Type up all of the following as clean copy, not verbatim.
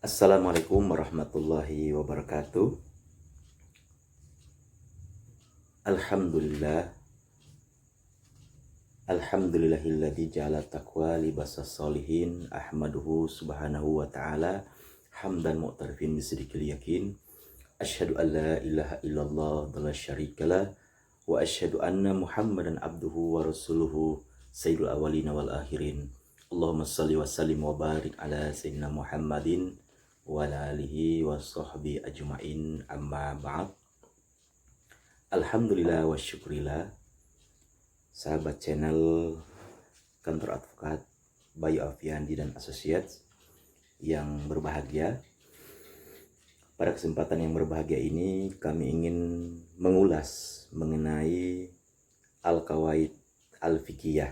Assalamualaikum warahmatullahi wabarakatuh. Alhamdulillah. Alhamdulillahilladzi ja'ala taqwa libasas solihin. Ahmaduhu subhanahu wa ta'ala hamdan mu'tarifin bisidqil yakin. Asyhadu an la ilaha illallah wa la syarikalah wa asyhadu anna Muhammadan abduhu wa rasuluhu sayyidul awwalin wal akhirin. Allahumma shalli wa sallim wa barik ala sayyidina Muhammadin wa ala alihi wa sahbihi ajmain, amma ba'd. Alhamdulillah wa syukurillah, sahabat channel kantor advokat Bayu Alfiandi dan Associates yang berbahagia. Pada kesempatan yang berbahagia ini kami ingin mengulas mengenai Al-Qawaid Al-Fiqhiyah.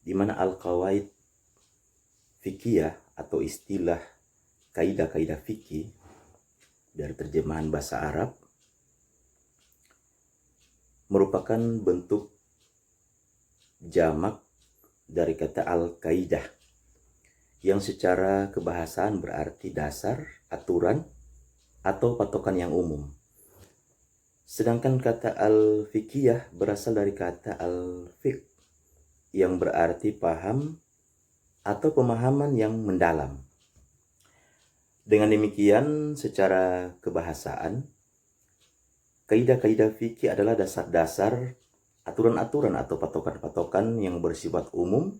Di mana Al-Qawaid Fiqhiyah atau istilah kaidah-kaidah fikih dari terjemahan bahasa Arab merupakan bentuk jamak dari kata al-kaidah yang secara kebahasaan berarti dasar, aturan, atau patokan yang umum. Sedangkan kata al-fiqhiyah berasal dari kata al-fiqh yang berarti paham atau pemahaman yang mendalam. Dengan demikian, secara kebahasaan, kaidah-kaidah fikih adalah dasar-dasar, aturan-aturan atau patokan-patokan yang bersifat umum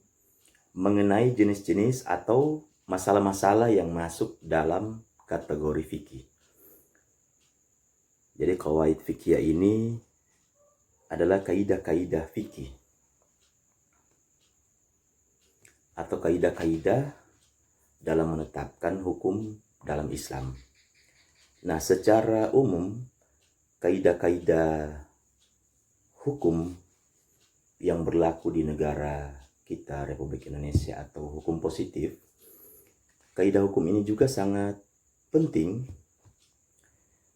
mengenai jenis-jenis atau masalah-masalah yang masuk dalam kategori fikih. Jadi qawaid fikih ini adalah kaidah-kaidah fikih atau kaidah-kaidah dalam menetapkan hukum dalam Islam. Nah, secara umum kaidah-kaidah hukum yang berlaku di negara kita Republik Indonesia atau hukum positif, kaidah hukum ini juga sangat penting,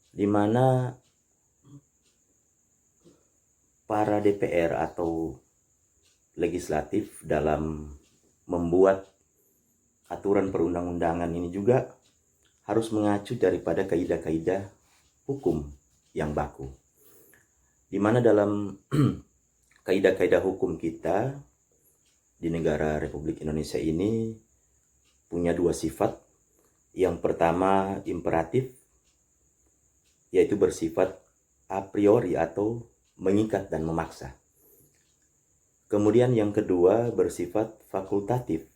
di mana para DPR atau legislatif dalam membuat aturan perundang-undangan ini juga harus mengacu daripada kaidah-kaidah hukum yang baku, di mana dalam kaidah-kaidah hukum kita di negara Republik Indonesia ini punya dua sifat. Yang pertama imperatif, yaitu bersifat a priori atau mengikat dan memaksa. Kemudian yang kedua bersifat fakultatif,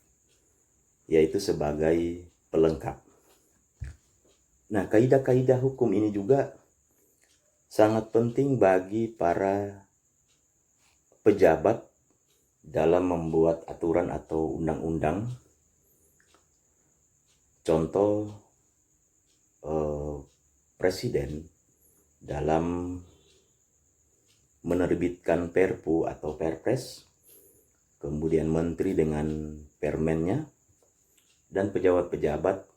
yaitu sebagai pelengkap. Nah, kaidah-kaidah hukum ini juga sangat penting bagi para pejabat dalam membuat aturan atau undang-undang. Contoh, presiden dalam menerbitkan perpu atau perpres, kemudian menteri dengan permennya, dan pejabat-pejabat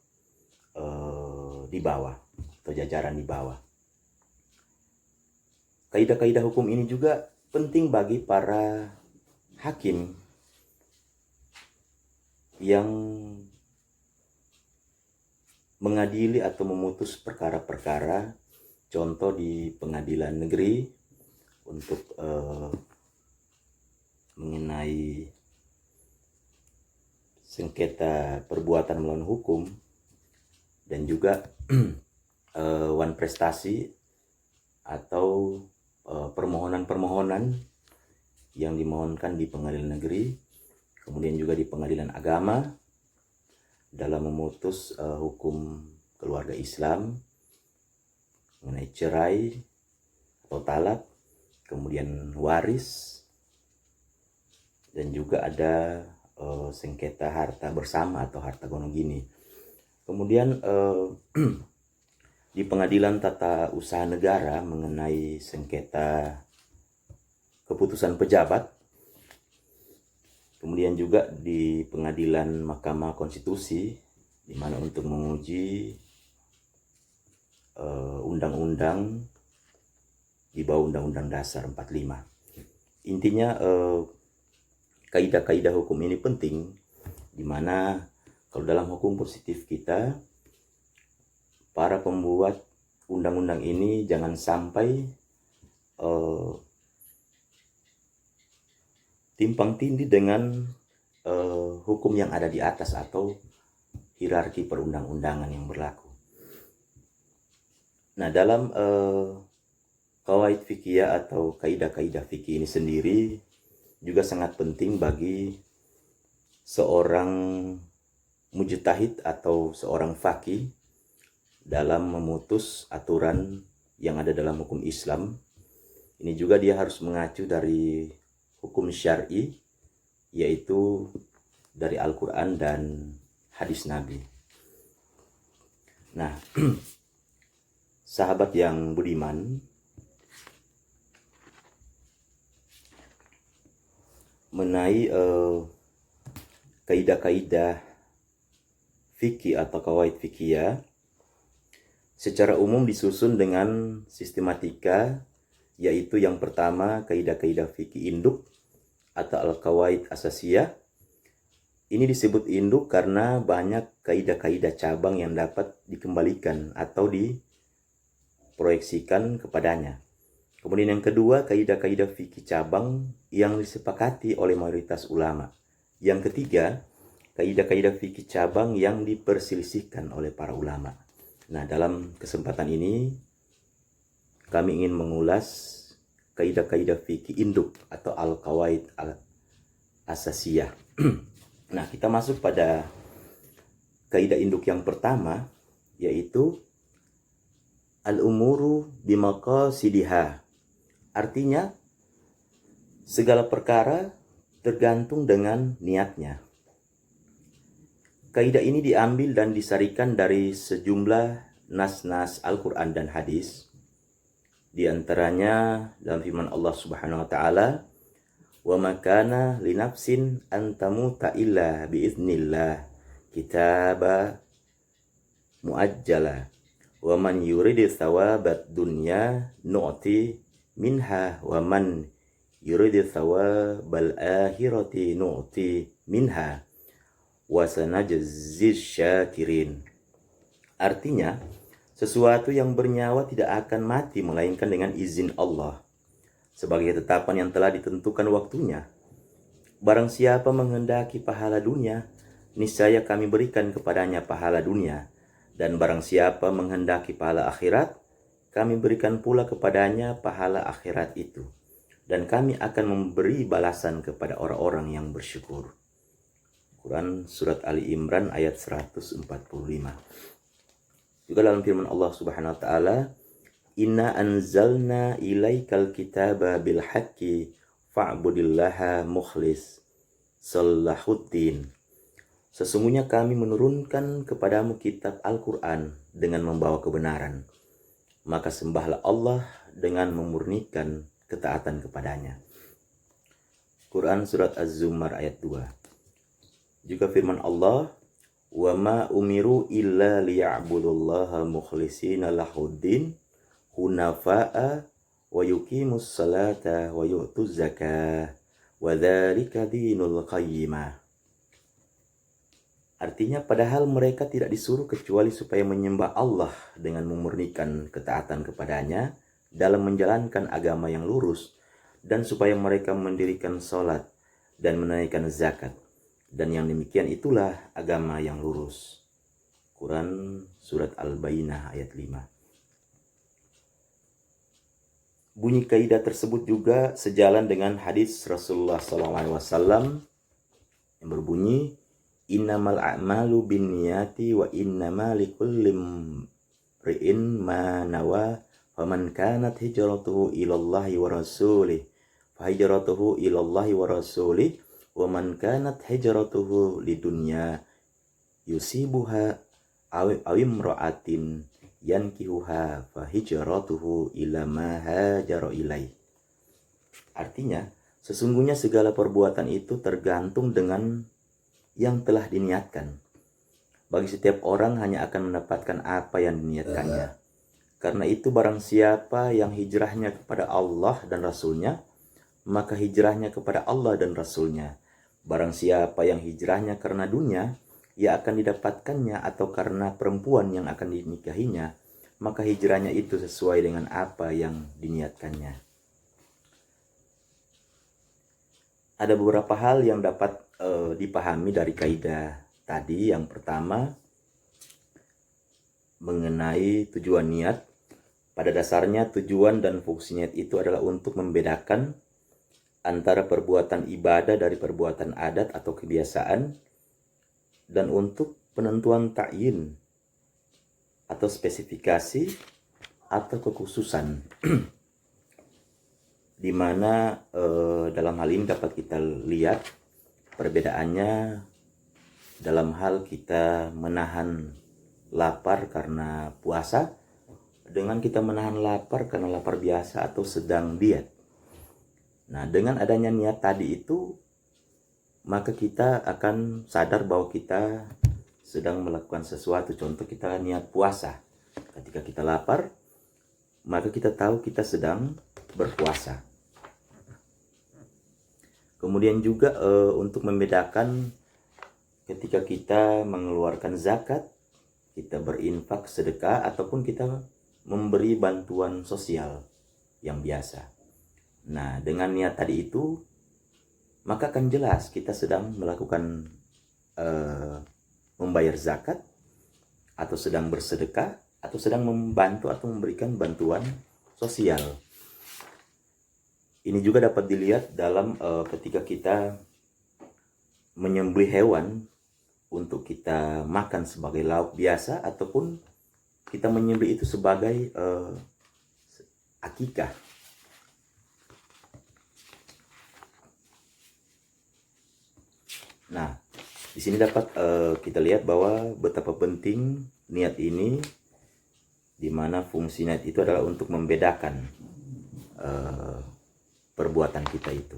di bawah atau jajaran di bawah. Kaidah-kaidah hukum ini juga penting bagi para hakim yang mengadili atau memutus perkara-perkara, contoh di pengadilan negeri untuk mengenai sengketa perbuatan melawan hukum, dan juga wan prestasi atau permohonan-permohonan yang dimohonkan di pengadilan negeri, kemudian juga di pengadilan agama dalam memutus hukum keluarga Islam mengenai cerai atau talak, kemudian waris, dan juga ada sengketa harta bersama atau harta gonogini. Kemudian di pengadilan tata usaha negara mengenai sengketa keputusan pejabat, kemudian juga di pengadilan Mahkamah Konstitusi, di mana untuk menguji undang-undang di bawah Undang-Undang Dasar 45. Intinya kaidah-kaidah hukum ini penting, di mana kalau dalam hukum positif kita, para pembuat undang-undang ini jangan sampai timpang tindih dengan hukum yang ada di atas atau hierarki perundang-undangan yang berlaku. Nah, dalam qawaid fikih atau kaidah-kaidah fikih ini sendiri juga sangat penting bagi seorang mujtahid atau seorang faqih dalam memutus aturan yang ada dalam hukum Islam. Ini juga dia harus mengacu dari hukum syar'i, yaitu dari Al-Quran dan hadis Nabi. Nah, sahabat yang budiman, mengenai kaidah-kaidah fikih atau qawaid fikih secara umum disusun dengan sistematika, yaitu yang pertama kaidah-kaidah fikih induk atau al-qawaid asasiyah. Ini disebut induk karena banyak kaidah-kaidah cabang yang dapat dikembalikan atau diproyeksikan kepadanya. Kemudian yang kedua, kaidah-kaidah fikih cabang yang disepakati oleh mayoritas ulama. Yang ketiga, kaidah-kaidah fikih cabang yang diperselisihkan oleh para ulama. Nah, dalam kesempatan ini kami ingin mengulas kaidah-kaidah fikih induk atau al-qawaid al-asasiyah. Nah, kita masuk pada kaidah induk yang pertama, yaitu al-umuru bimaqasidiha. Artinya, segala perkara tergantung dengan niatnya. Kaidah ini diambil dan disarikan dari sejumlah nas-nas Al-Quran dan hadis. Di antaranya dalam firman Allah Subhanahu wa taala, "Wa ma kana li nafsin an tamuta illa bi idznillah, kitaba muajjala, wa man yuridu thawabat dunya nu'ti minha wa man yuridu thawabal akhirati nu'ti minha wa sanajziz syakirin." Artinya, sesuatu yang bernyawa tidak akan mati melainkan dengan izin Allah, sebagai ketetapan yang telah ditentukan waktunya. Barang siapa menghendaki pahala dunia, niscaya kami berikan kepadanya pahala dunia. Dan barang siapa menghendaki pahala akhirat, kami berikan pula kepadanya pahala akhirat itu. Dan kami akan memberi balasan kepada orang-orang yang bersyukur. Quran Surat Ali Imran ayat 145. Juga dalam firman Allah Subhanahu wa taala, "Inna anzalna ilaikal kitaba bil haqqi fa'budillaha mukhlis salahuddin." Sesungguhnya kami menurunkan kepadamu kitab Al-Quran dengan membawa kebenaran. Maka sembahlah Allah dengan memurnikan ketaatan kepadanya. Quran Surat Az-Zumar ayat 2. Juga firman Allah, "Wa ma umiru illa liya'budullaha mukhlishina lahuddin hunafa'a wa yuqimus salata wa yu'tuz zakah wa dzalika dinul qayyimah." Artinya, padahal mereka tidak disuruh kecuali supaya menyembah Allah dengan memurnikan ketaatan kepadanya dalam menjalankan agama yang lurus, dan supaya mereka mendirikan sholat dan menunaikan zakat. Dan yang demikian itulah agama yang lurus. Quran Surat Al-Bayyinah ayat 5. Bunyi kaidah tersebut juga sejalan dengan hadis Rasulullah SAW yang berbunyi, "Innamal a'malu binniyati wa innama likulli imri'in ma nawa, faman kanat hijratuhu ilallahi wa rasulih fa hijratuhu ilallahi wa rasulih, wa man kanat hijratuhu lidunya yusibuha aw imra'atin yankihuha fa hijratuhu ila ma hajara ilaih." Artinya, sesungguhnya segala perbuatan itu tergantung dengan yang telah diniatkan. Bagi setiap orang hanya akan mendapatkan apa yang diniatkannya. Karena itu barang siapa yang hijrahnya kepada Allah dan Rasulnya, maka hijrahnya kepada Allah dan Rasulnya. Barang siapa yang hijrahnya karena dunia, ia akan didapatkannya, atau karena perempuan yang akan dinikahinya, maka hijrahnya itu sesuai dengan apa yang diniatkannya. Ada beberapa hal yang dapat dipahami dari kaidah tadi. Yang pertama, mengenai tujuan niat. Pada dasarnya tujuan dan fungsi niat itu adalah untuk membedakan antara perbuatan ibadah dari perbuatan adat atau kebiasaan, dan untuk penentuan ta'yin atau spesifikasi atau kekhususan, di mana dalam hal ini dapat kita lihat perbedaannya dalam hal kita menahan lapar karena puasa dengan kita menahan lapar karena lapar biasa atau sedang diet. Nah, dengan adanya niat tadi itu, maka kita akan sadar bahwa kita sedang melakukan sesuatu. Contoh, kita niat puasa. Ketika kita lapar, maka kita tahu kita sedang berpuasa. Kemudian juga untuk membedakan ketika kita mengeluarkan zakat, kita berinfak, sedekah, ataupun kita memberi bantuan sosial yang biasa. Nah, dengan niat tadi itu, maka akan jelas kita sedang melakukan membayar zakat, atau sedang bersedekah, atau sedang membantu atau memberikan bantuan sosial. Ini juga dapat dilihat dalam ketika kita menyembelih hewan untuk kita makan sebagai lauk biasa, ataupun kita menyembelih itu sebagai akikah. Nah, di sini dapat kita lihat bahwa betapa penting niat ini, di mana fungsi niat itu adalah untuk membedakan perbuatan kita itu.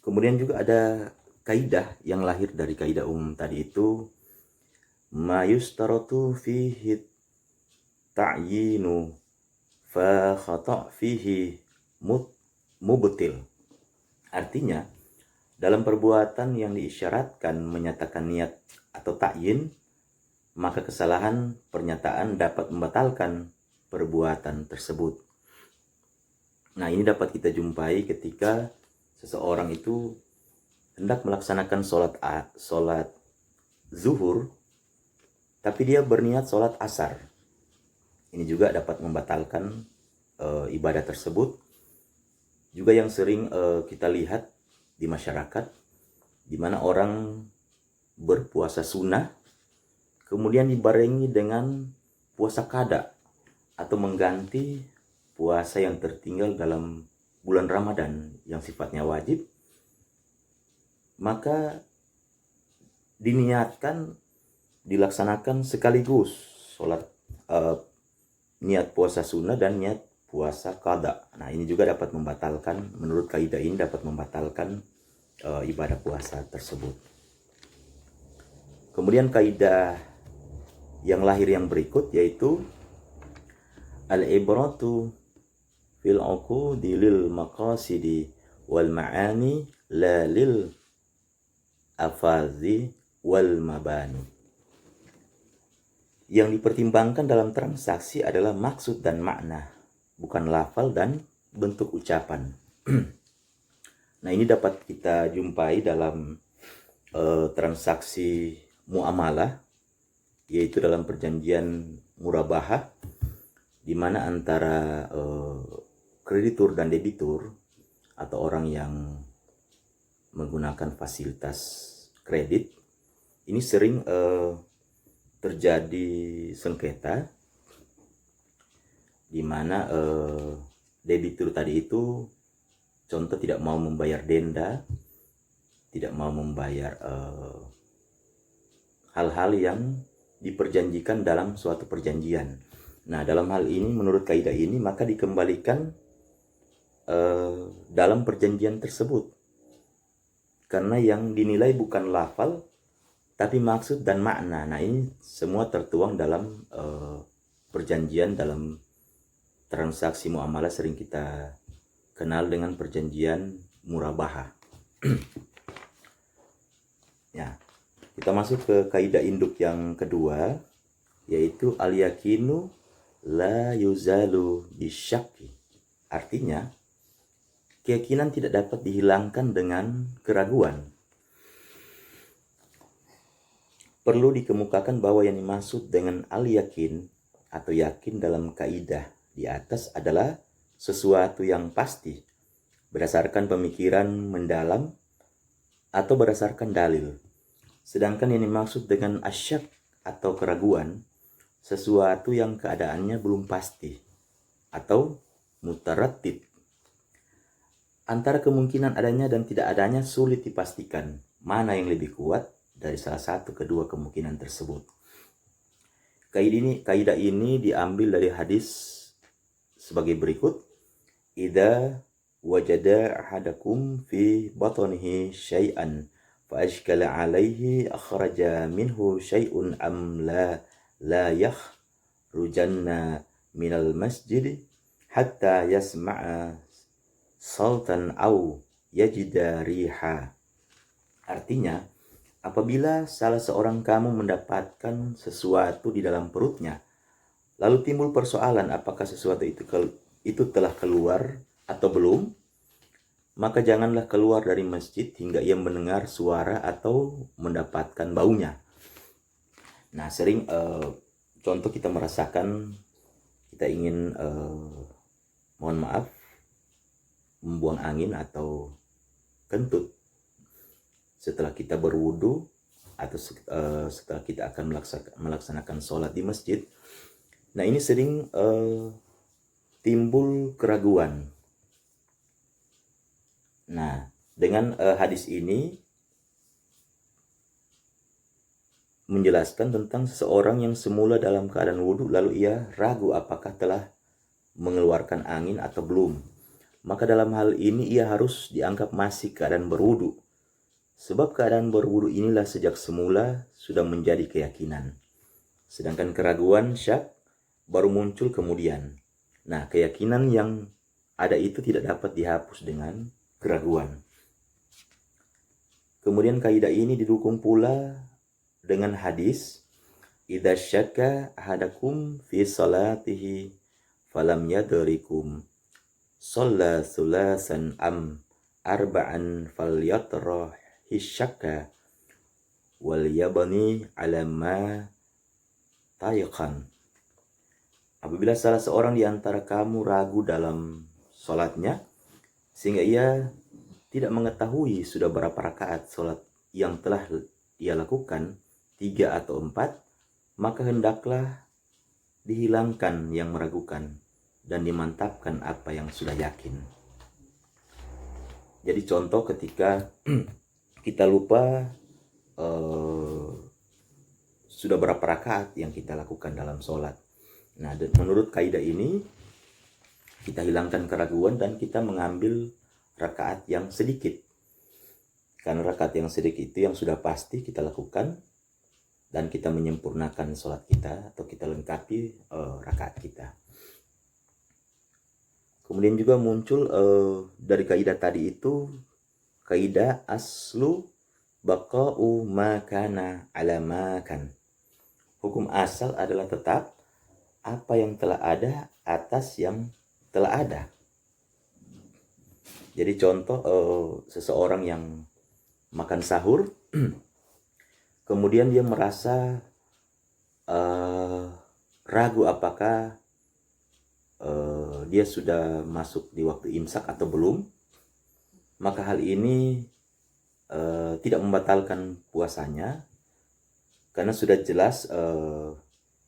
Kemudian juga ada kaidah yang lahir dari kaidah umum tadi itu, ma yustaratu fihi ta'yinu fa khata' fihi mubtil. Artinya, dalam perbuatan yang diisyaratkan menyatakan niat atau ta'yin, maka kesalahan pernyataan dapat membatalkan perbuatan tersebut. Nah, ini dapat kita jumpai ketika seseorang itu hendak melaksanakan sholat zuhur, tapi dia berniat sholat asar. Ini juga dapat membatalkan ibadah tersebut. Juga yang sering kita lihat di masyarakat, di mana orang berpuasa sunnah kemudian dibarengi dengan puasa qada, atau mengganti puasa yang tertinggal dalam bulan Ramadan yang sifatnya wajib, maka diniatkan dilaksanakan sekaligus sholat niat puasa sunnah dan niat puasa qada. Nah, ini juga dapat membatalkan, menurut kaidah ini dapat membatalkan ibadah puasa tersebut. Kemudian kaidah yang lahir yang berikut, yaitu al-ibratu fil uqudi lil maqasidi wal ma'ani la lil afazi wal mabani. Yang dipertimbangkan dalam transaksi adalah maksud dan makna, bukan lafal dan bentuk ucapan. Nah, ini dapat kita jumpai dalam transaksi muamalah, yaitu dalam perjanjian murabahah, di mana antara kreditur dan debitur, atau orang yang menggunakan fasilitas kredit, ini sering terjadi sengketa, di mana debitur tadi itu contoh tidak mau membayar denda, tidak mau membayar hal-hal yang diperjanjikan dalam suatu perjanjian. Nah, dalam hal ini menurut kaidah ini maka dikembalikan dalam perjanjian tersebut, karena yang dinilai bukan lafal tapi maksud dan makna. Nah, ini semua tertuang dalam perjanjian dalam transaksi muamalah sering kita kenal dengan perjanjian murabahah. Ya, kita masuk ke kaidah induk yang kedua, yaitu al-yakinu la yuzalu bisyakki. Artinya, keyakinan tidak dapat dihilangkan dengan keraguan. Perlu dikemukakan bahwa yang dimaksud dengan al-yakin atau yakin dalam kaidah di atas adalah sesuatu yang pasti berdasarkan pemikiran mendalam atau berdasarkan dalil. Sedangkan yang dimaksud dengan asyak atau keraguan, sesuatu yang keadaannya belum pasti atau mutaraddid. Antara kemungkinan adanya dan tidak adanya sulit dipastikan mana yang lebih kuat dari salah satu kedua kemungkinan tersebut. Kaidah ini diambil dari hadis sebagai berikut: idza wajada ahadakum fi batnihi syai'an fa ashkala alaihi akhraja minhu syai'un am la yakhrujanna minal masjid hatta yasma'a sautan au yajida riha. Artinya, apabila salah seorang kamu mendapatkan sesuatu di dalam perutnya, lalu timbul persoalan apakah sesuatu itu telah keluar atau belum, maka janganlah keluar dari masjid hingga ia mendengar suara atau mendapatkan baunya. Nah, sering contoh kita merasakan kita ingin mohon maaf membuang angin atau kentut setelah kita berwudu atau setelah kita akan melaksanakan sholat di masjid. Nah, ini sering timbul keraguan. Nah, dengan hadis ini menjelaskan tentang seseorang yang semula dalam keadaan wudu lalu ia ragu apakah telah mengeluarkan angin atau belum. Maka dalam hal ini ia harus dianggap masih keadaan berwudu. Sebab keadaan berwudu inilah sejak semula sudah menjadi keyakinan. Sedangkan keraguan syak baru muncul kemudian. Nah, keyakinan yang ada itu tidak dapat dihapus dengan keraguan. Kemudian kaidah ini didukung pula dengan hadis idza syakka ahadakum fi salatihi falam yadrikum shalla thulasan am arba'an falyatrah hisyakka wal yabani ala ma tayqan. Apabila salah seorang di antara kamu ragu dalam sholatnya sehingga ia tidak mengetahui sudah berapa rakaat sholat yang telah ia lakukan, 3 atau 4, maka hendaklah dihilangkan yang meragukan dan dimantapkan apa yang sudah yakin. Jadi contoh ketika kita lupa sudah berapa rakaat yang kita lakukan dalam sholat. Nah, menurut kaidah ini kita hilangkan keraguan dan kita mengambil rakaat yang sedikit. Karena rakaat yang sedikit itu yang sudah pasti kita lakukan dan kita menyempurnakan sholat kita atau kita lengkapi rakaat kita. Kemudian juga muncul dari kaidah tadi itu kaidah aslu baqa'u ma kana ala ma kan. Hukum asal adalah tetap apa yang telah ada atas yang telah ada. Jadi contoh seseorang yang makan sahur kemudian dia merasa ragu apakah dia sudah masuk di waktu imsak atau belum, maka hal ini tidak membatalkan puasanya karena sudah jelas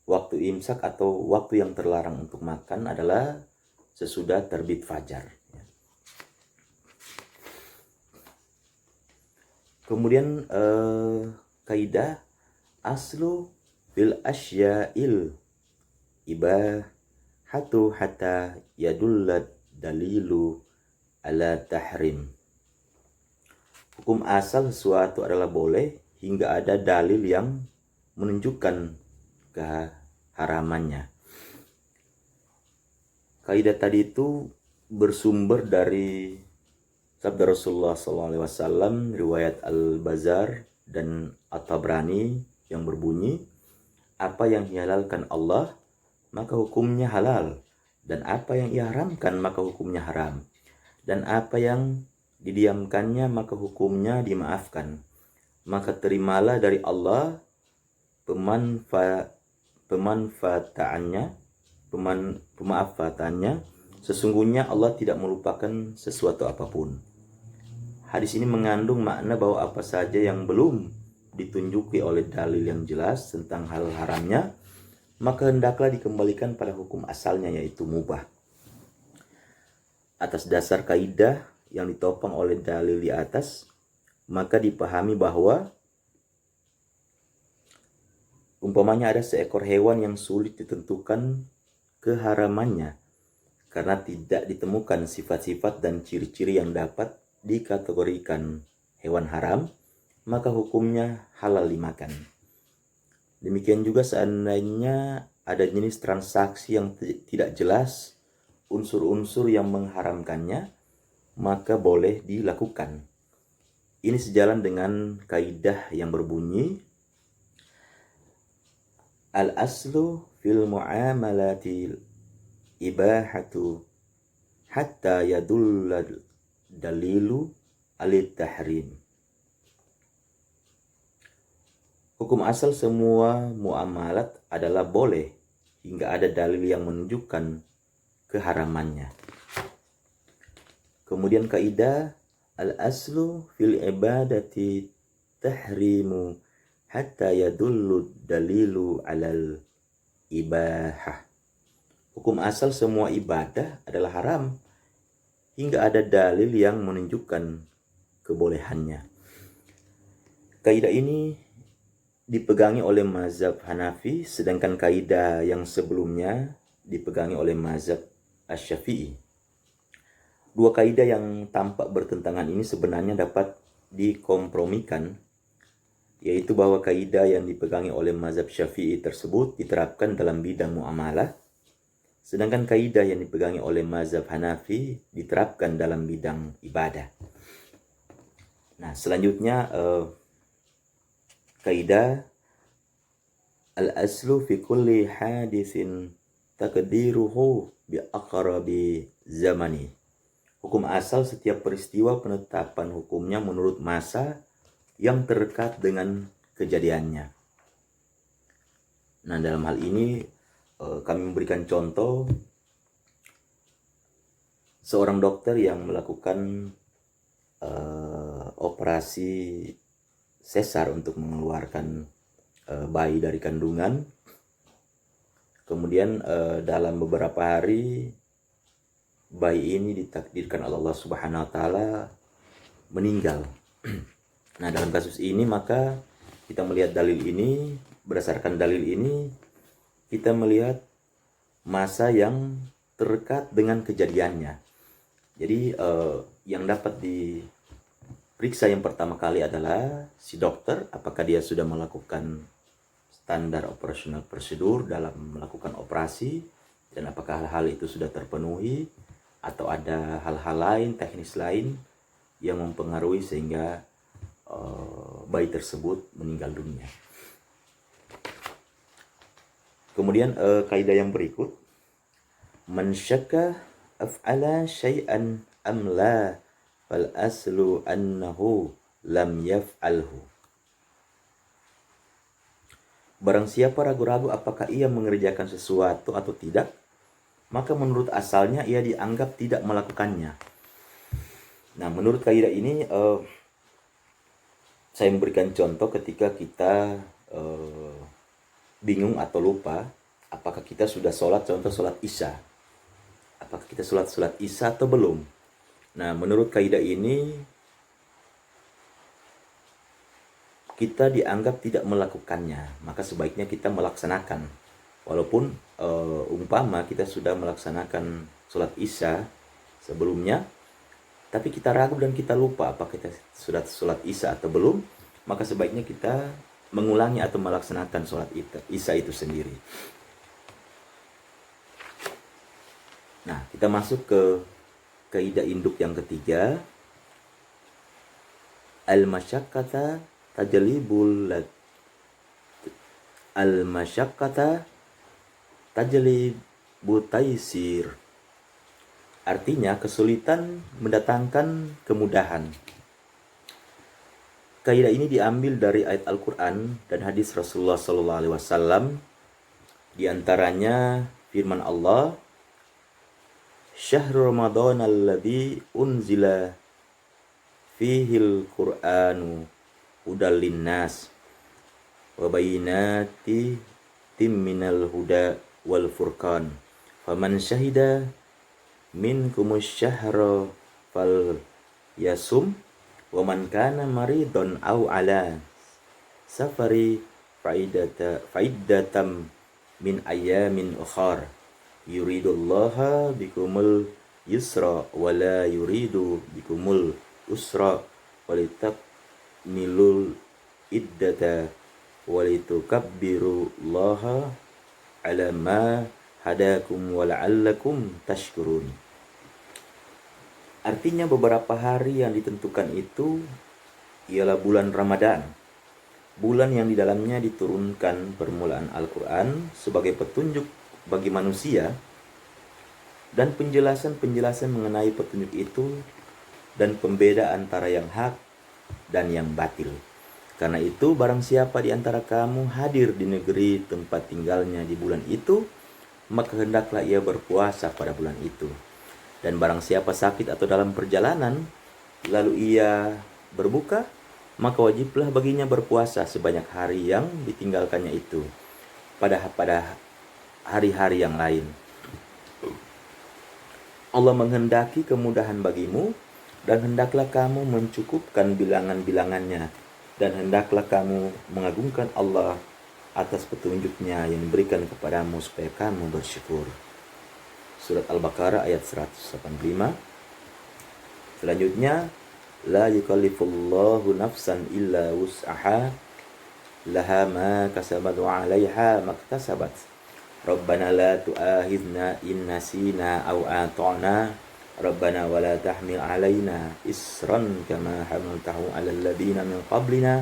waktu imsak atau waktu yang terlarang untuk makan adalah sesudah terbit fajar. Kemudian kaidah aslu fil asya'il ibahatu hatta yadulla dalilu ala tahrim. Hukum asal sesuatu adalah boleh hingga ada dalil yang menunjukkan keharamannya. Kaidah tadi itu bersumber dari sabda Rasulullah SAW, riwayat Al-Bazar dan At-Tabrani yang berbunyi, apa yang dihalalkan Allah maka hukumnya halal, dan apa yang diharamkan maka hukumnya haram, dan apa yang didiamkannya maka hukumnya dimaafkan. Maka terimalah dari Allah pemaafatannya. Sesungguhnya Allah tidak melupakan sesuatu apapun. Hadis ini mengandung makna bahwa apa saja yang belum ditunjuki oleh dalil yang jelas tentang hal haramnya, maka hendaklah dikembalikan pada hukum asalnya, yaitu mubah. Atas dasar kaidah yang ditopang oleh dalil di atas, maka dipahami bahwa umpamanya ada seekor hewan yang sulit ditentukan keharamannya karena tidak ditemukan sifat-sifat dan ciri-ciri yang dapat dikategorikan hewan haram, maka hukumnya halal dimakan. Demikian juga seandainya ada jenis transaksi yang tidak jelas unsur-unsur yang mengharamkannya, maka boleh dilakukan. Ini sejalan dengan kaidah yang berbunyi, al-aslu fil mu'amalatil ibahatu hatta yadulla dalilu alit tahrim. Hukum asal semua muamalat adalah boleh hingga ada dalil yang menunjukkan keharamannya. Kemudian kaidah al-aslu fil ibadati tahrimu hatta yadullu dalilu alal ibahah. Hukum asal semua ibadah adalah haram hingga ada dalil yang menunjukkan kebolehannya. Kaidah ini dipegangi oleh mazhab Hanafi, sedangkan kaidah yang sebelumnya dipegangi oleh mazhab Asy-Syafi'i. Dua kaidah yang tampak bertentangan ini sebenarnya dapat dikompromikan, yaitu bahwa kaidah yang dipegangi oleh mazhab Syafi'i tersebut diterapkan dalam bidang muamalah, sedangkan kaidah yang dipegangi oleh mazhab Hanafi diterapkan dalam bidang ibadah. Nah, selanjutnya kaidah al-aslu fi kulli hadithin taqdiruhu bi aqrabi zamani. Hukum asal setiap peristiwa penetapan hukumnya menurut masa yang terdekat dengan kejadiannya. Nah, dalam hal ini kami memberikan contoh seorang dokter yang melakukan operasi sesar untuk mengeluarkan bayi dari kandungan. Kemudian dalam beberapa hari bayi ini ditakdirkan oleh Allah Subhanahu wa taala meninggal. Nah, dalam kasus ini maka kita melihat dalil ini, berdasarkan dalil ini kita melihat masa yang terdekat dengan kejadiannya. Jadi yang dapat diperiksa yang pertama kali adalah si dokter, apakah dia sudah melakukan standar operasional prosedur dalam melakukan operasi, dan apakah hal-hal itu sudah terpenuhi atau ada hal-hal lain, teknis lain yang mempengaruhi sehingga bayi tersebut meninggal dunia. Kemudian kaidah yang berikut, man syakka af'ala syai'an am la fal aslu annahu lam yaf'alhu. Barang siapa ragu-ragu apakah ia mengerjakan sesuatu atau tidak, maka menurut asalnya ia dianggap tidak melakukannya. Nah, menurut kaidah ini saya memberikan contoh ketika kita bingung atau lupa apakah kita sudah sholat, contoh sholat isya, apakah kita sholat isya atau belum. Nah, menurut kaidah ini kita dianggap tidak melakukannya, maka sebaiknya kita melaksanakan. Walaupun umpama kita sudah melaksanakan sholat isya sebelumnya, tapi kita ragu dan kita lupa apakah kita sudah sholat isya atau belum, maka sebaiknya kita mengulangi atau melaksanakan sholat isya itu sendiri. Nah, kita masuk ke kaidah induk yang ketiga. Al-masyaqqata tajlibul Al-masyaqqata tajlibu taisir. Artinya kesulitan mendatangkan kemudahan. Kaidah ini diambil dari ayat Al-Qur'an dan hadis Rasulullah SAW. Di antaranya firman Allah, "Syahrul Ramadan alladzi unzila fihil Qur'anu hudal linnas wa bayyinati minal huda wal furqan faman syahida minkumus syahra fal yasum wa man kana maridun aw ala safari faidatam min ayamin ukhar yuridullaha bikumul yusra wa la yuridu bikumul usra walitakmilul iddata walitukabbirullaha ala ma hadakum wa la'allakum tashkurun. Artinya beberapa hari yang ditentukan itu ialah bulan Ramadan, bulan yang di dalamnya diturunkan permulaan Al-Quran sebagai petunjuk bagi manusia dan penjelasan-penjelasan mengenai petunjuk itu dan pembeda antara yang hak dan yang batil. Karena itu barang siapa di antara kamu hadir di negeri tempat tinggalnya di bulan itu, maka hendaklah ia berpuasa pada bulan itu. Dan barang siapa sakit atau dalam perjalanan, lalu ia berbuka, maka wajiblah baginya berpuasa sebanyak hari yang ditinggalkannya itu pada hari-hari yang lain. Allah menghendaki kemudahan bagimu, dan hendaklah kamu mencukupkan bilangan-bilangannya, dan hendaklah kamu mengagungkan Allah atas petunjuknya yang diberikan kepadamu supaya kamu bersyukur. Surat Al-Baqarah ayat 185. Selanjutnya, la yukallifullahu nafsan illa wus'aha laha ma kasabat wa 'alaiha maktasabat. Rabbana la tu'akhidna in nasina aw ata'na. Rabbana wa la tahmil 'alaina isran kama hamaltahu 'alal ladzina min qablina.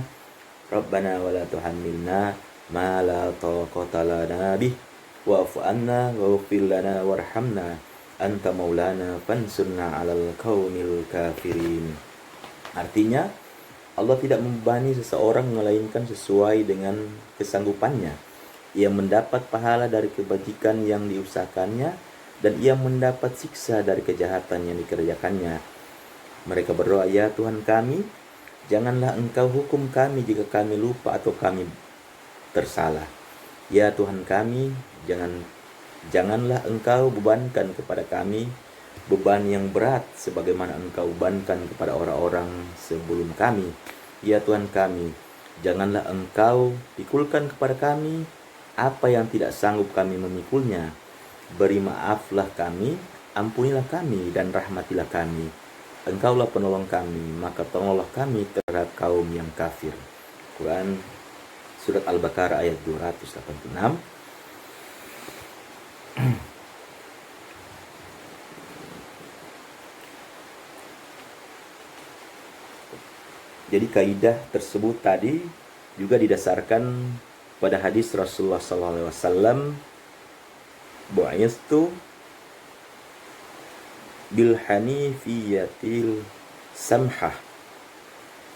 Rabbana wa la tuhammilna ma la taqata lana bih wa'fu anna waghfir lana warhamna anta maulana fansurna 'alal qaumil kafirin. Artinya, Allah tidak membebani seseorang melainkan sesuai dengan kesanggupannya. Ia mendapat pahala dari kebajikan yang diusahakannya, dan ia mendapat siksa dari kejahatan yang dikerjakannya. Mereka berdoa, ya Tuhan kami, janganlah Engkau hukum kami jika kami lupa atau kami tersalah. Ya Tuhan kami, janganlah Engkau bebankan kepada kami beban yang berat sebagaimana Engkau bebankan kepada orang-orang sebelum kami. Ya Tuhan kami, janganlah Engkau pikulkan kepada kami apa yang tidak sanggup kami memikulnya. Beri maaflah kami, ampunilah kami, dan rahmatilah kami. Engkaulah penolong kami, maka tolonglah kami terhadap kaum yang kafir. Quran Surat Al-Baqarah ayat 286. Jadi kaidah tersebut tadi juga didasarkan pada hadis Rasulullah SAW, bu'istu bil hanifiyatil samhah.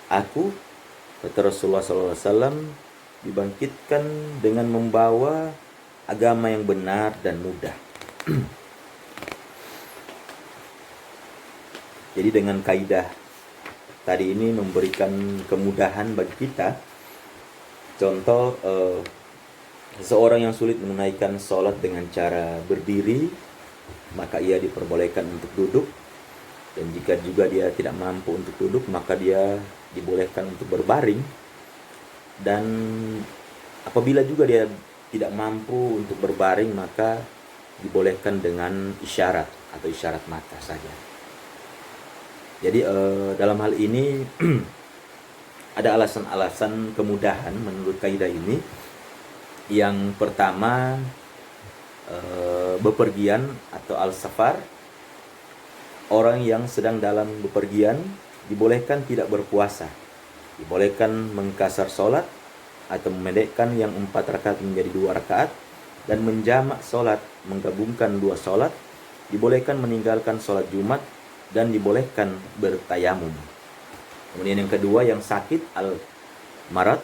Aku, kata Rasulullah SAW, dibangkitkan dengan membawa agama yang benar dan mudah. Jadi dengan kaidah tadi ini memberikan kemudahan bagi kita. Contoh, seseorang yang sulit menunaikan sholat dengan cara berdiri, maka ia diperbolehkan untuk duduk. Dan jika juga dia tidak mampu untuk duduk, maka dia dibolehkan untuk berbaring. Dan apabila juga dia tidak mampu untuk berbaring, maka dibolehkan dengan isyarat atau isyarat mata saja. Jadi dalam hal ini ada alasan-alasan kemudahan menurut kaidah ini. Yang pertama, bepergian atau al-safar, orang yang sedang dalam bepergian dibolehkan tidak berpuasa, dibolehkan mengkasar sholat atau memendekkan yang 4 rakaat menjadi 2 rakaat, dan menjamak sholat, menggabungkan 2 sholat, dibolehkan meninggalkan sholat Jumat, dan dibolehkan bertayamum. Kemudian yang kedua, yang sakit al-marad,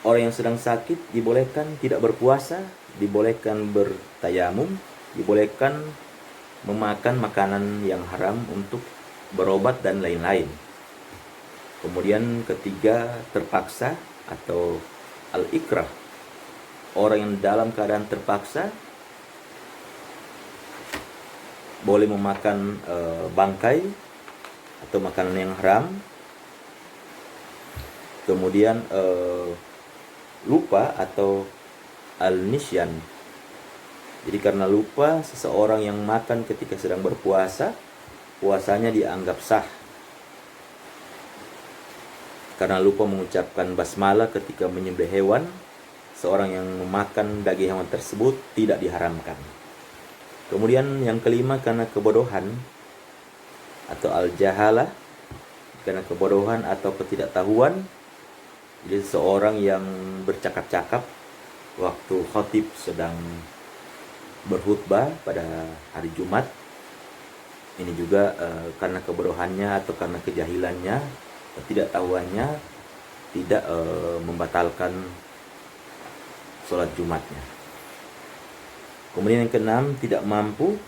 orang yang sedang sakit dibolehkan tidak berpuasa, dibolehkan bertayamum, dibolehkan memakan makanan yang haram untuk berobat dan lain-lain. Kemudian ketiga, terpaksa atau al-ikrah, orang yang dalam keadaan terpaksa boleh memakan bangkai atau makanan yang haram. Kemudian lupa atau al-nisyan, jadi karena lupa seseorang yang makan ketika sedang berpuasa, puasanya dianggap sah. Karena lupa mengucapkan basmalah ketika menyembelih hewan, seorang yang memakan daging hewan tersebut tidak diharamkan. Kemudian yang kelima, karena kebodohan atau al-jahalah, karena kebodohan atau ketidaktahuan. Jadi seorang yang bercakap-cakap waktu khatib sedang berkhutbah pada hari Jumat, ini juga karena kebodohannya atau karena kejahilannya, ketidaktahuannya, tidak membatalkan sholat Jumatnya. Kemudian yang keenam, tidak mampu.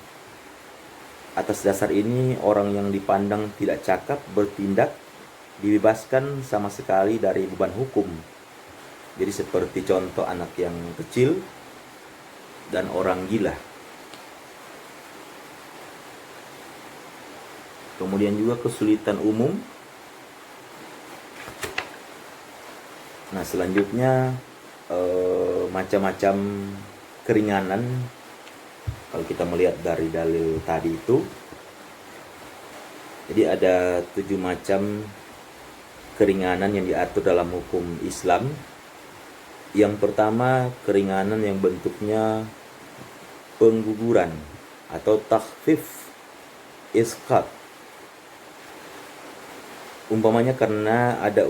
Atas dasar ini, orang yang dipandang tidak cakap bertindak dibebaskan sama sekali dari beban hukum. Jadi seperti contoh anak yang kecil dan orang gila. Kemudian juga kesulitan umum. Nah, selanjutnya macam-macam keringanan. Kalau kita melihat dari dalil tadi itu, jadi ada 7 macam keringanan yang diatur dalam hukum Islam. Yang pertama, keringanan yang bentuknya pengguguran atau takhfif isqat. Umpamanya karena ada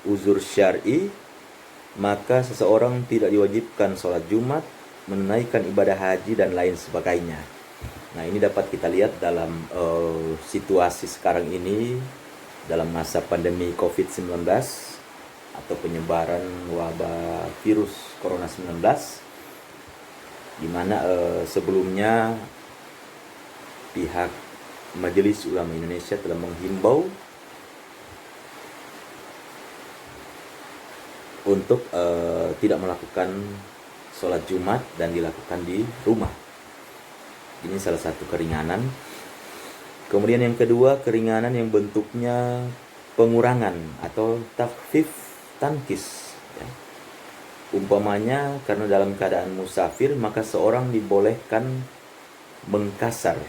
uzur syar'i, maka seseorang tidak diwajibkan sholat Jumat, menunaikan ibadah haji, dan lain sebagainya. Nah, ini dapat kita lihat dalam situasi sekarang ini, dalam masa pandemi COVID-19 atau penyebaran wabah virus Corona 19, di mana sebelumnya pihak Majelis Ulama Indonesia telah menghimbau untuk tidak melakukan sholat Jumat dan dilakukan di rumah. Ini salah satu keringanan. Kemudian yang kedua, keringanan yang bentuknya pengurangan atau takhfif tankis, ya. Umpamanya karena dalam keadaan musafir, maka seorang dibolehkan mengkasar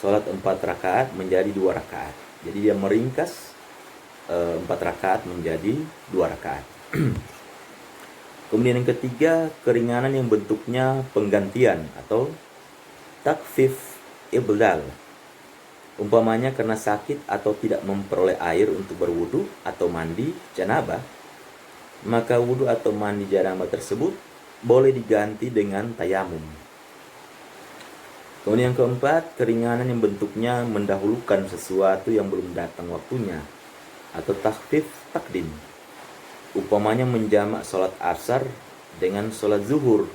sholat 4 rakaat menjadi 2 rakaat. Jadi dia meringkas 4 rakaat menjadi 2 rakaat. Kemudian yang ketiga, keringanan yang bentuknya penggantian atau takfif ibdal. Umpamanya karena sakit atau tidak memperoleh air untuk berwudu atau mandi janabah, maka wudu atau mandi janabah tersebut boleh diganti dengan tayamum. Kemudian yang keempat, keringanan yang bentuknya mendahulukan sesuatu yang belum datang waktunya atau takhfif takdim. Umpamanya menjamak sholat asar dengan sholat zuhur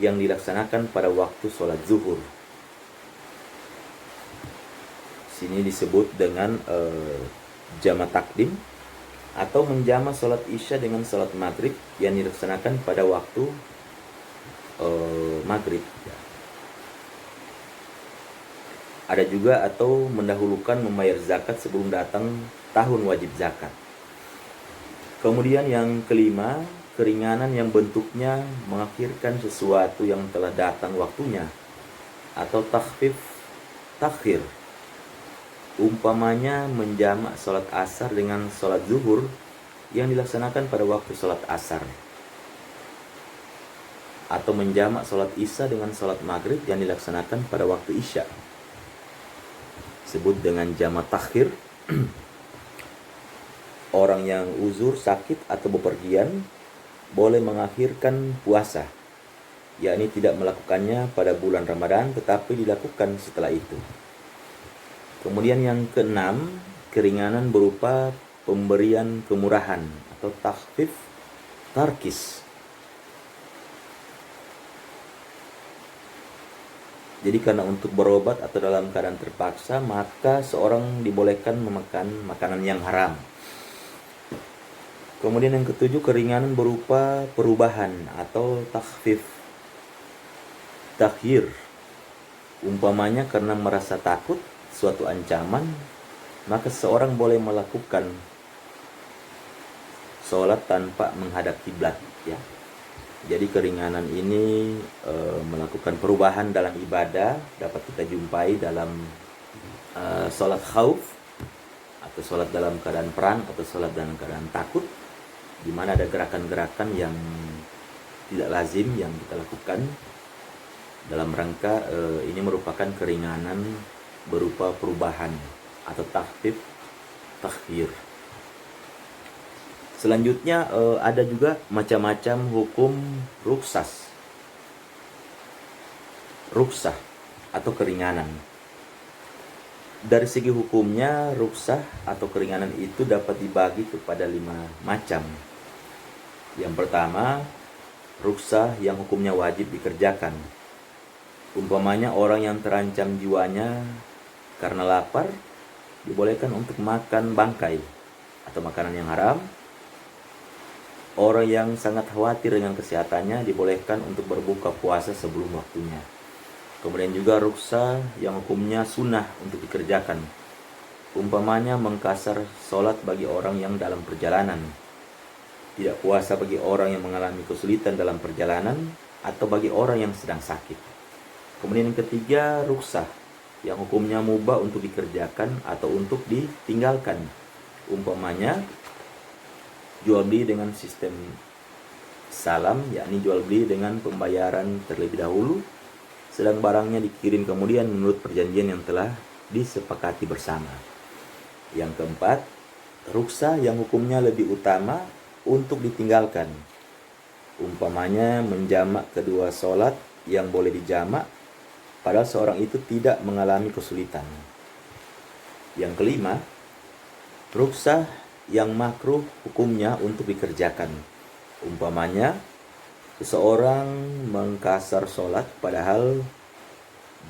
yang dilaksanakan pada waktu sholat zuhur. Sini disebut dengan jamak takdim, atau menjamak sholat isya dengan sholat maghrib yang dilaksanakan pada waktu maghrib. Ada juga atau mendahulukan membayar zakat sebelum datang tahun wajib zakat. Kemudian yang kelima, keringanan yang bentuknya mengakhirkan sesuatu yang telah datang waktunya atau takhfif takhir. Umpamanya menjamak sholat asar dengan sholat zuhur yang dilaksanakan pada waktu sholat asar. atau menjamak sholat isya dengan sholat maghrib yang dilaksanakan pada waktu isya. Sebut dengan jamak takhir. Orang yang uzur, sakit, atau bepergian boleh mengakhirkan puasa, yakni tidak melakukannya pada bulan Ramadan tetapi dilakukan setelah itu. Kemudian yang keenam, keringanan berupa pemberian kemurahan atau takhfif tarkis. Jadi karena untuk berobat atau dalam keadaan terpaksa, maka seorang dibolehkan memakan makanan yang haram. Kemudian yang ketujuh, keringanan berupa perubahan atau takhir. Umpamanya karena merasa takut suatu ancaman, maka seorang boleh melakukan sholat tanpa menghadap kiblat, ya. Jadi keringanan ini melakukan perubahan dalam ibadah dapat kita jumpai dalam sholat khauf atau sholat dalam keadaan perang atau sholat dalam keadaan takut, di mana ada gerakan-gerakan yang tidak lazim yang kita lakukan dalam rangka ini merupakan keringanan berupa perubahan atau takhir. Selanjutnya ada juga macam-macam hukum ruksah atau keringanan. Dari segi hukumnya, ruksah atau keringanan itu dapat dibagi kepada 5 macam. Yang pertama, ruksah yang hukumnya wajib dikerjakan. Umpamanya orang yang terancam jiwanya karena lapar, dibolehkan untuk makan bangkai atau makanan yang haram. Orang yang sangat khawatir dengan kesehatannya dibolehkan untuk berbuka puasa sebelum waktunya. Kemudian juga ruksah yang hukumnya sunnah untuk dikerjakan. Umpamanya mengkasar sholat bagi orang yang dalam perjalanan, tidak puasa bagi orang yang mengalami kesulitan dalam perjalanan, atau bagi orang yang sedang sakit. Kemudian yang ketiga, ruksah yang hukumnya mubah untuk dikerjakan atau untuk ditinggalkan. Umpamanya jual beli dengan sistem salam, yakni jual beli dengan pembayaran terlebih dahulu, sedang barangnya dikirim kemudian menurut perjanjian yang telah disepakati bersama. Yang keempat, ruksah yang hukumnya lebih utama untuk ditinggalkan. Umpamanya menjamak kedua sholat yang boleh dijamak, padahal seorang itu tidak mengalami kesulitan. Yang kelima, ruksah yang makruh hukumnya untuk dikerjakan. Umpamanya seseorang mengkasar sholat padahal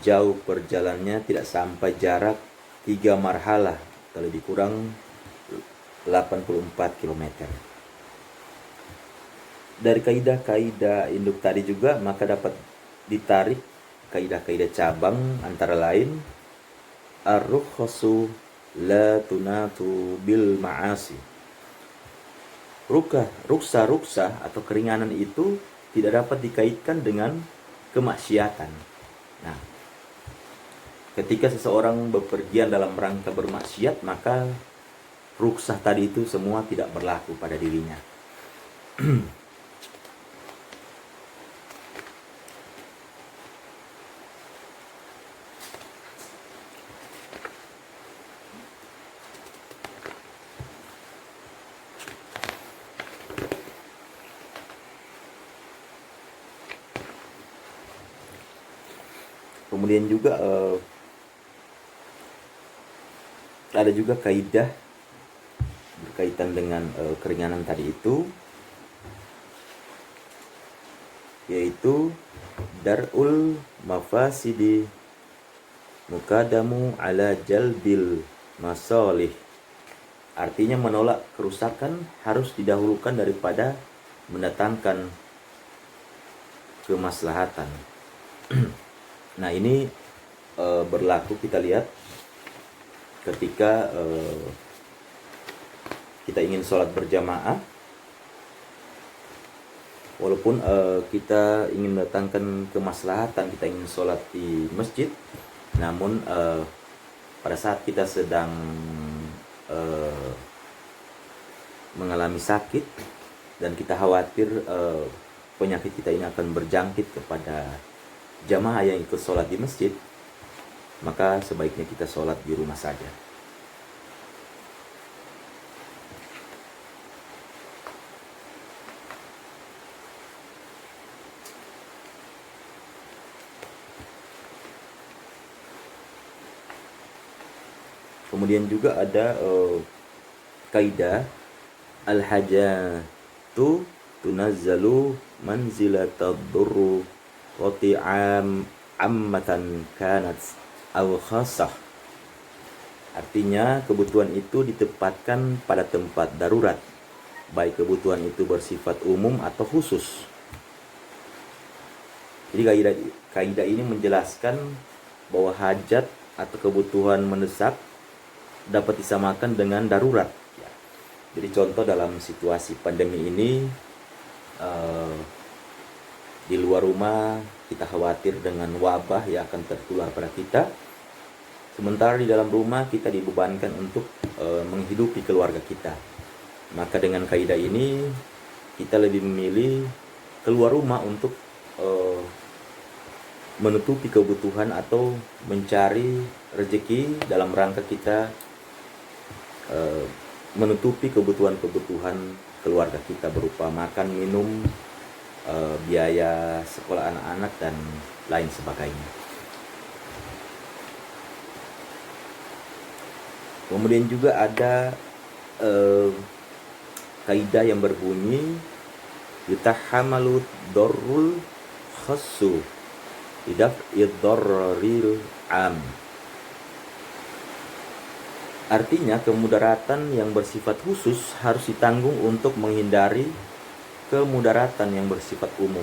jauh perjalanannya tidak sampai jarak 3 marhalah atau lebih kurang 84 km. Dari kaidah-kaidah induk tadi juga maka dapat ditarik kaidah-kaidah cabang, antara lain ar-rukhsu la tunatu bil ma'asi. Ruksah atau keringanan itu tidak dapat dikaitkan dengan kemaksiatan. Nah, ketika seseorang bepergian dalam rangka bermaksiat, maka ruksah tadi itu semua tidak berlaku pada dirinya. Kemudian juga ada juga kaidah berkaitan dengan keringanan tadi itu, yaitu darul mafasidi mukadamu ala jalbil masalih. Artinya menolak kerusakan harus didahulukan daripada mendatangkan kemaslahatan. Nah, ini berlaku kita lihat ketika kita ingin sholat berjamaah, walaupun kita ingin mendatangkan kemaslahatan, kita ingin sholat di masjid, namun pada saat kita sedang mengalami sakit dan kita khawatir penyakit kita ini akan berjangkit kepada jamaah yang ikut sholat di masjid, maka sebaiknya kita sholat di rumah saja. Kemudian juga ada kaidah al-hajatu tunazzalu manzilatad durru qati'am ammatan kanat aw khassah. Artinya kebutuhan itu ditempatkan pada tempat darurat, baik kebutuhan itu bersifat umum atau khusus. Jadi kaidah ini menjelaskan bahwa hajat atau kebutuhan mendesak dapat disamakan dengan darurat. Jadi contoh dalam situasi pandemi ini, di luar rumah kita khawatir dengan wabah yang akan tertular pada kita, sementara di dalam rumah kita dibebankan untuk menghidupi keluarga kita. Maka dengan kaidah ini kita lebih memilih keluar rumah untuk menutupi kebutuhan atau mencari rezeki dalam rangka kita menutupi kebutuhan-kebutuhan keluarga kita berupa makan, minum, biaya sekolah anak-anak dan lain sebagainya. Kemudian juga ada kaidah yang berbunyi yutahamalu darrul khassu idaf'id darril am. Artinya kemudaratan yang bersifat khusus harus ditanggung untuk menghindari kemudaratan yang bersifat umum.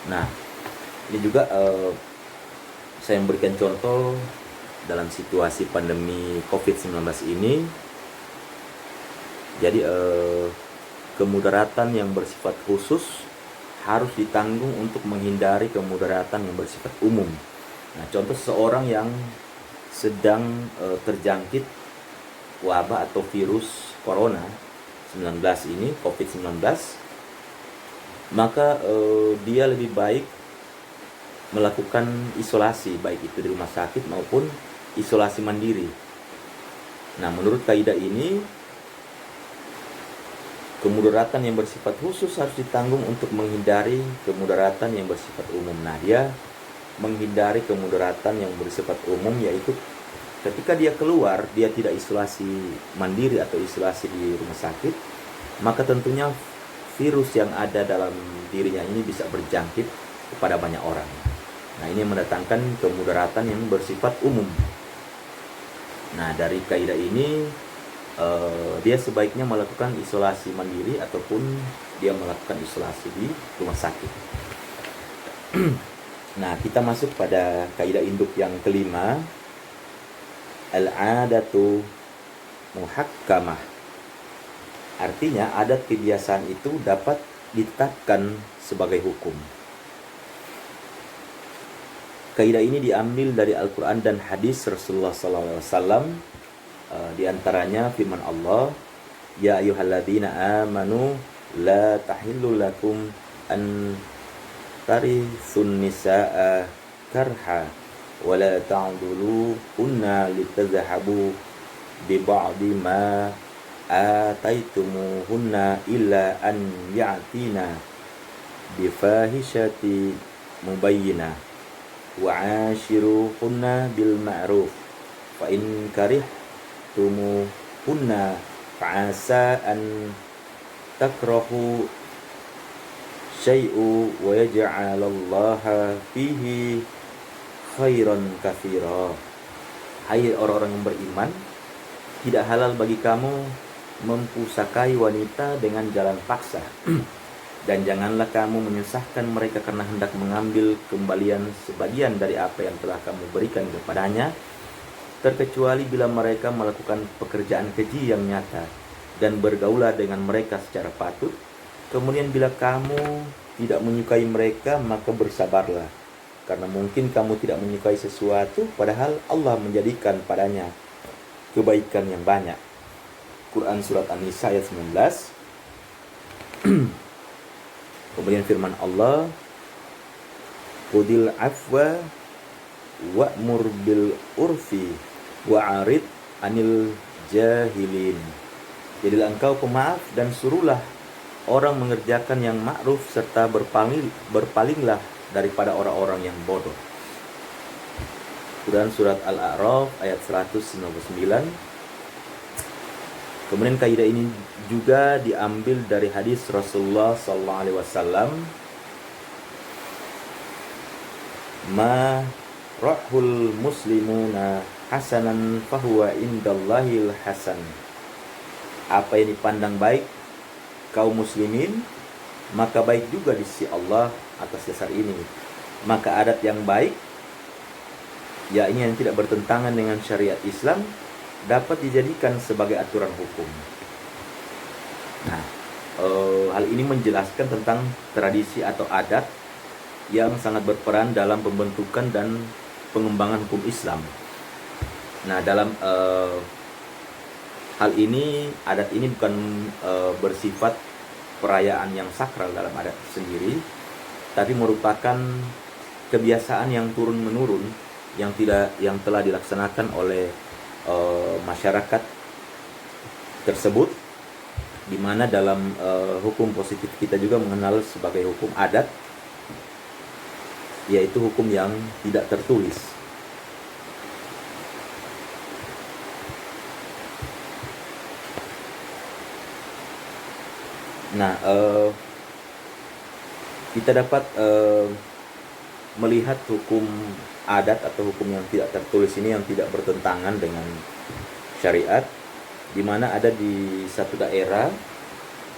Nah, ini juga saya memberikan contoh dalam situasi pandemi COVID-19 ini. Jadi kemudaratan yang bersifat khusus harus ditanggung untuk menghindari kemudaratan yang bersifat umum. Nah, contoh seseorang yang sedang terjangkit wabah atau virus corona 19 ini, COVID-19, maka dia lebih baik melakukan isolasi, baik itu di rumah sakit maupun isolasi mandiri. Nah, menurut kaidah ini, kemudaratan yang bersifat khusus harus ditanggung untuk menghindari kemudaratan yang bersifat umum. Nah, dia menghindari kemudaratan yang bersifat umum, yaitu ketika dia keluar, dia tidak isolasi mandiri atau isolasi di rumah sakit, maka tentunya virus yang ada dalam dirinya ini bisa berjangkit kepada banyak orang. Nah, ini mendatangkan kemudaratan yang bersifat umum. Nah, dari kaidah ini dia sebaiknya melakukan isolasi mandiri ataupun dia melakukan isolasi di rumah sakit. Nah, kita masuk pada kaidah induk yang kelima, al-adatu muhakkamah. Artinya adat kebiasaan itu dapat ditetapkan sebagai hukum. Kaidah ini diambil dari Al-Quran dan hadis Rasulullah SAW. Di antaranya firman Allah, ya ayyuhalladzina amanu la tahillu lakum an tarithun nisaa karha wa la ta'dulu kunna litazhabu bi ba'di ma ataitumuhunna illa an ya'tina bi fahishati mubayyinah wa 'ashiruhunna bil ma'ruf fa in karihtumuhunna fa'asa an takrahu syai'u wa yaj'alallaha fihi khairan katsira. Hai orang-orang yang beriman, tidak halal bagi kamu mempusakai wanita dengan jalan paksa dan janganlah kamu menyusahkan mereka karena hendak mengambil kembalian sebagian dari apa yang telah kamu berikan kepadanya, terkecuali bila mereka melakukan pekerjaan keji yang nyata, dan bergaulah dengan mereka secara patut. Kemudian bila kamu tidak menyukai mereka, maka bersabarlah, karena mungkin kamu tidak menyukai sesuatu padahal Allah menjadikan padanya kebaikan yang banyak. Quran Surat An-Nisa ayat 19. Kemudian firman Allah, Qudil afwa wa'mur bil urfi wa'arid anil jahilin. Jadilah engkau pemaaf dan suruhlah orang mengerjakan yang ma'ruf serta berpalinglah daripada orang-orang yang bodoh. Quran surat Al-A'raf ayat 199. Kemudian kaidah ini juga diambil dari hadis Rasulullah SAW, ma rahul muslimuna hasanan fahuwa indallahil hasan. Apa yang dipandang baik kaum muslimin, maka baik juga di sisi Allah atas dasar ini. Maka adat yang baik, yakni yang tidak bertentangan dengan syariat Islam, dapat dijadikan sebagai aturan hukum. Nah, hal ini menjelaskan tentang tradisi atau adat yang sangat berperan dalam pembentukan dan pengembangan hukum Islam. Nah, dalam hal ini, adat ini bukan bersifat perayaan yang sakral dalam adat sendiri, tapi merupakan kebiasaan yang turun-menurun yang telah dilaksanakan oleh masyarakat tersebut, di mana dalam hukum positif kita juga mengenal sebagai hukum adat, yaitu hukum yang tidak tertulis. Nah, kita dapat melihat hukum adat atau hukum yang tidak tertulis ini yang tidak bertentangan dengan syariat, di mana ada di satu daerah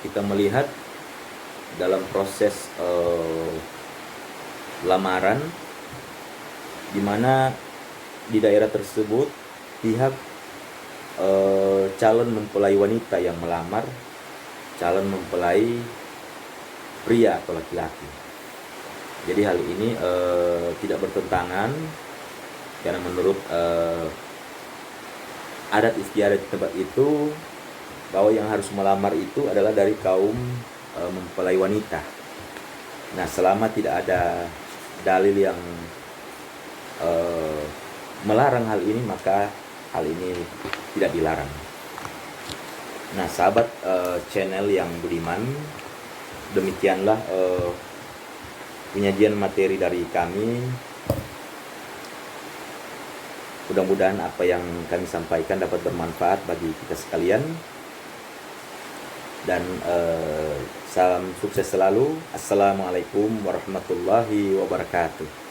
kita melihat dalam proses lamaran, di mana di daerah tersebut pihak calon mempelai wanita yang melamar calon mempelai pria atau laki-laki. Jadi hal ini tidak bertentangan, karena menurut adat istiadat di tempat itu, bahwa yang harus melamar itu adalah dari kaum mempelai wanita. Nah, selama tidak ada dalil yang melarang hal ini, maka hal ini tidak dilarang. Nah, sahabat channel yang budiman, demikianlah penyajian materi dari kami. Mudah-mudahan apa yang kami sampaikan dapat bermanfaat bagi kita sekalian, dan salam sukses selalu. Assalamualaikum warahmatullahi wabarakatuh.